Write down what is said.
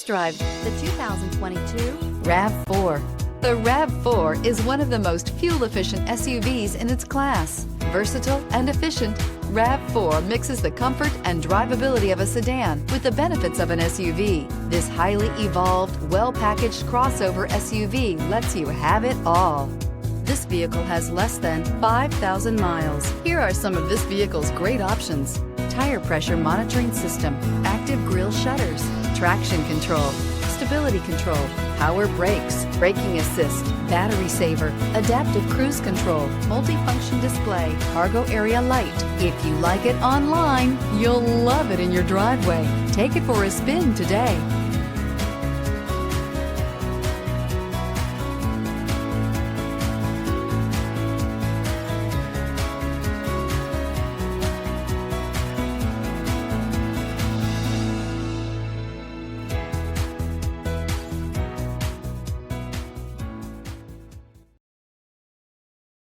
Drive the 2022 RAV4. The RAV4 is one of the most fuel-efficient SUVs in its class. Versatile and efficient, RAV4 mixes the comfort and drivability of a sedan with the benefits of an SUV. This highly evolved, well-packaged crossover SUV lets you have it all. This vehicle has less than 5,000 miles. Here are some of this vehicle's great options: tire pressure monitoring system, active grille shutters, traction control, stability control, power brakes, braking assist, battery saver, adaptive cruise control, multifunction display, cargo area light. If you like it online, you'll love it in your driveway. Take it for a spin today.